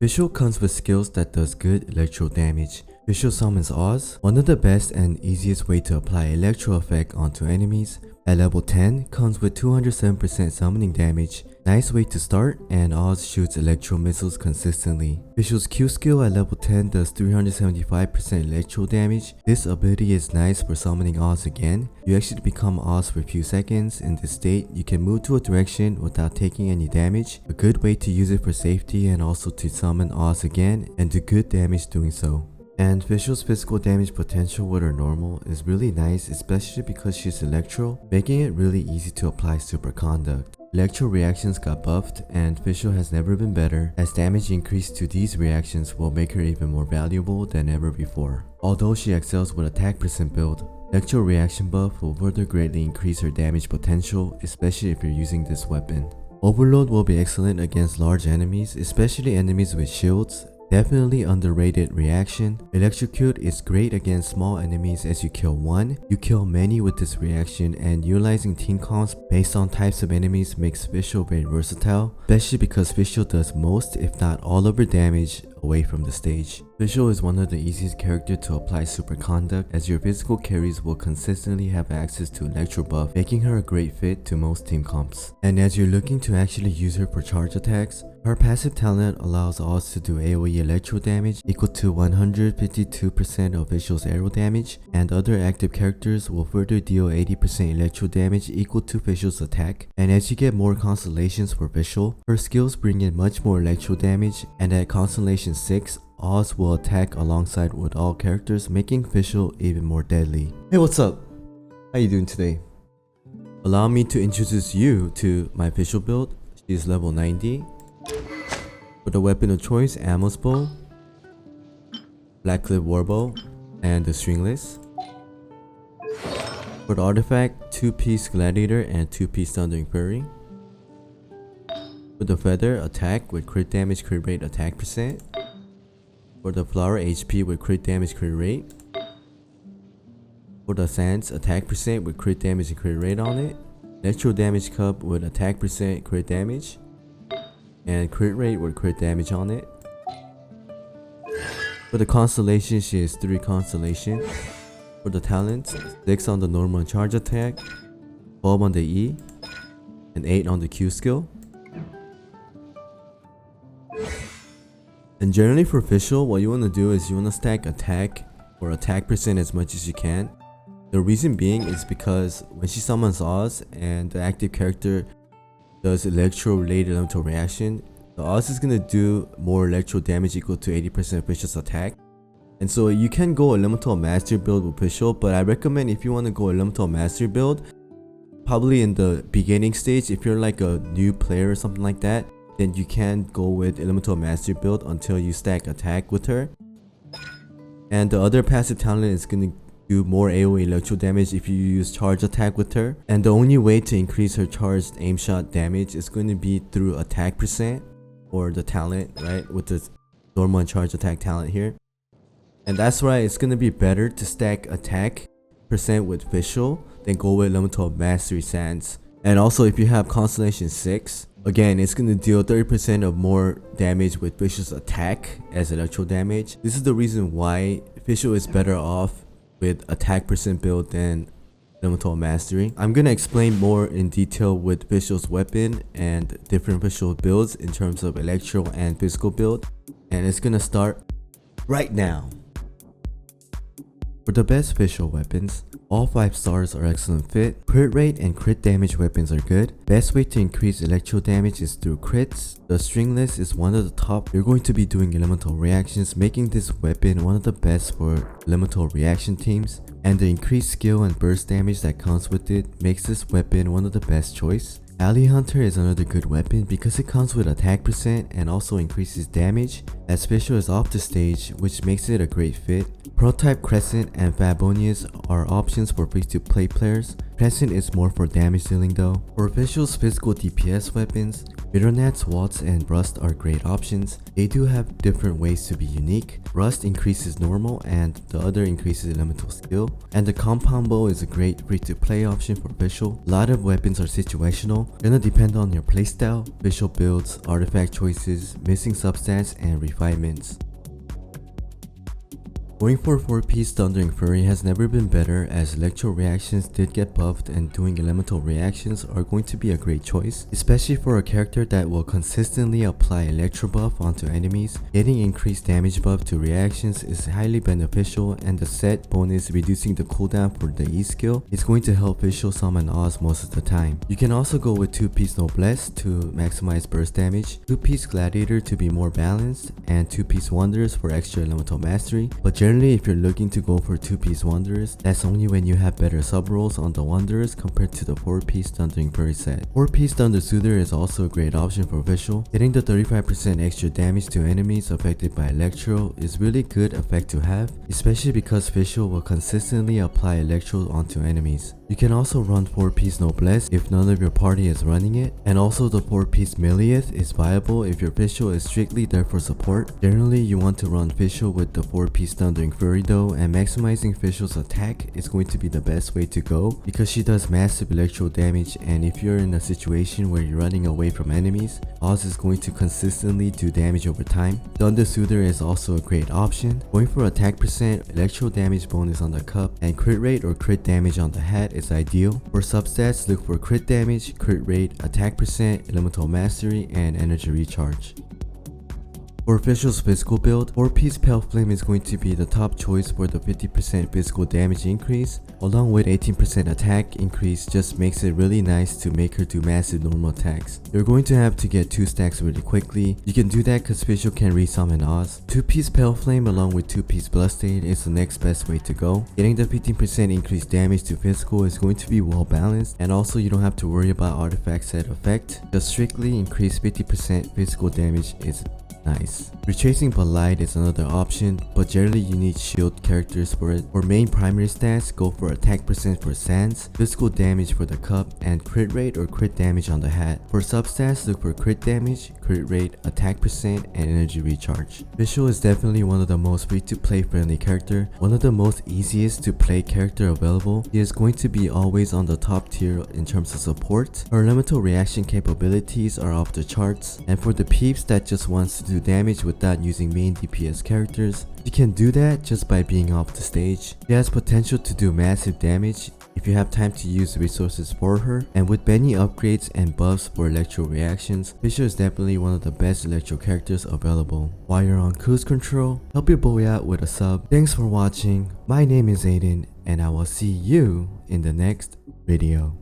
Fischl comes with skills that does good electro damage. Fischl summons Oz, one of the best and easiest way to apply electro effect onto enemies. At level 10, comes with 207% summoning damage. Nice way to start, and Oz shoots electro missiles consistently. Fischl's Q skill at level 10 does 375% electro damage. This ability is nice for summoning Oz again. You actually become Oz for a few seconds. In this state, you can move to a direction without taking any damage. A good way to use it for safety and also to summon Oz again and do good damage doing so. And Fischl's physical damage potential with her normal is really nice, especially because she's Electro, making it really easy to apply super conduct. Electro reactions got buffed, and Fischl has never been better, as damage increase to these reactions will make her even more valuable than ever before. Although she excels with attack percent build, Electro reaction buff will further greatly increase her damage potential, especially if you're using this weapon. Overload will be excellent against large enemies, especially enemies with shields. Definitely underrated reaction. Electrocute is great against small enemies as you kill one. You kill many with this reaction, and utilizing team comps based on types of enemies makes Fischl very versatile, especially because Fischl does most if not all of her damage away from the stage. Fischl is one of the easiest characters to apply super conduct, as your physical carries will consistently have access to electro buff, making her a great fit to most team comps. And as you're looking to actually use her for charge attacks, her passive talent allows Oz to do AoE electro damage equal to 152% of Fischl's arrow damage, and other active characters will further deal 80% electro damage equal to Fischl's attack. And as you get more constellations for Fischl, her skills bring in much more electro damage, and at constellation 6, Oz will attack alongside with all characters, making Fischl even more deadly. Hey, what's up? How you doing today? Allow me to introduce you to my Fischl build. She's level 90. For the weapon of choice, Ammo's Bow, Black Clip Warbow, and the Stringless. For the artifact, 2-piece Gladiator and 2-piece Thundering Fury. For the feather, attack with crit damage, crit rate, attack percent. For the flower, HP with crit damage, crit rate. For the sands, attack percent with crit damage and crit rate on it. Electro damage cup with attack percent, crit damage, and crit rate with crit damage on it. For the constellation, she has 3 constellation. For the talents, 6 on the normal and charge attack, 12 on the E, and 8 on the Q skill. And generally for Fischl, what you want to do is you want to stack attack or attack percent as much as you can. The reason being is because when she summons Oz and the active character does electro related elemental reaction, the Oz is gonna do more electro damage equal to 80% of Fischl's attack. And so you can go elemental mastery build with Fischl, but I recommend if you want to go elemental mastery build, probably in the beginning stage, if you're like a new player or something like that, then you can go with elemental mastery build until you stack attack with her. And the other passive talent is gonna do more AoE electro damage if you use charge attack with her. And the only way to increase her charged aim shot damage is going to be through attack percent or the talent, right, with the normal and charge attack talent here. And that's why it's going to be better to stack attack percent with Fischl than go with elemental mastery sands. And also if you have constellation 6, again, it's going to deal 30% of more damage with Fischl's attack as electro damage. This is the reason why Fischl is better off with attack percent build than elemental mastery. I'm gonna explain more in detail with Fischl's weapon and different Fischl builds in terms of electro and physical build, and it's gonna start right now. For the best Fischl weapons, all 5 stars are excellent fit. Crit rate and crit damage weapons are good. Best way to increase electro damage is through crits. The Stringless is one of the top. You're going to be doing elemental reactions, making this weapon one of the best for elemental reaction teams. And the increased skill and burst damage that comes with it makes this weapon one of the best choice. Alley Hunter is another good weapon because it comes with attack percent and also increases damage, as Fischl is off the stage, which makes it a great fit. Prototype Crescent and Fabonius are options for free-to-play players. Crescent is more for damage dealing though. For Fischl's physical DPS weapons, Bitternets, Waltz, and Rust are great options. They do have different ways to be unique. Rust increases normal and the other increases elemental skill. And the compound bow is a great free-to-play option for Fischl. A lot of weapons are situational, gonna depend on your playstyle, Fischl builds, artifact choices, missing substats, and refinements. Going for 4-piece Thundering Fury has never been better, as Electro reactions did get buffed, and doing elemental reactions are going to be a great choice, especially for a character that will consistently apply Electro buff onto enemies. Getting increased damage buff to reactions is highly beneficial, and the set bonus reducing the cooldown for the E skill is going to help Fischl summon Oz most of the time. You can also go with 2-piece Noblesse to maximize burst damage, 2-piece Gladiator to be more balanced, and 2-piece Wonders for extra elemental mastery, but generally if you're looking to go for 2-piece Wanderers, that's only when you have better sub rolls on the Wanderers compared to the 4-piece Thundering Fury set. 4-piece Thunder Soother is also a great option for Fischl. Getting the 35% extra damage to enemies affected by Electro is really good effect to have, especially because Fischl will consistently apply Electro onto enemies. You can also run 4-piece Noblesse if none of your party is running it, and also the 4-piece Millieth is viable if your Fischl is strictly there for support. Generally, you want to run Fischl with the 4-piece Thundering Fury though, and maximizing Fischl's attack is going to be the best way to go because she does massive electro damage, and if you're in a situation where you're running away from enemies, Oz is going to consistently do damage over time. Thunder Soother is also a great option. Going for attack percent, electro damage bonus on the cup, and crit rate or crit damage on the hat is ideal. For substats, look for crit damage, crit rate, attack percent, elemental mastery, and energy recharge. For Fischl's Fischl Build, 4-piece Pale Flame is going to be the top choice for the 50% physical damage increase, along with 18% attack increase. Just makes it really nice to make her do massive normal attacks. You're going to have to get 2 stacks really quickly. You can do that because Fischl can resummon Oz. 2-piece Pale Flame along with 2-piece Bloodstained is the next best way to go. Getting the 15% increased damage to Fischl is going to be well balanced, and also you don't have to worry about artifact set effect. Just strictly increase 50% physical damage is nice. Retracing Belight is another option, but generally you need shield characters for it. For main primary stats, go for attack percent for Sands, physical damage for the cup, and crit rate or crit damage on the hat. For substats, look for crit damage, crit rate, attack percent, and energy recharge. Fischl is definitely one of the most free to play friendly character, one of the most easiest to play character available. He is going to be always on the top tier in terms of support. Her elemental reaction capabilities are off the charts, and for the peeps that just wants to do damage without using main DPS characters, you can do that just by being off the stage. She has potential to do massive damage if you have time to use the resources for her, and with many upgrades and buffs for electro reactions, Fischl is definitely one of the best electro characters available. While you're on cruise control, help your boy out with a sub. Thanks for watching, my name is Aiden, and I will see you in the next video.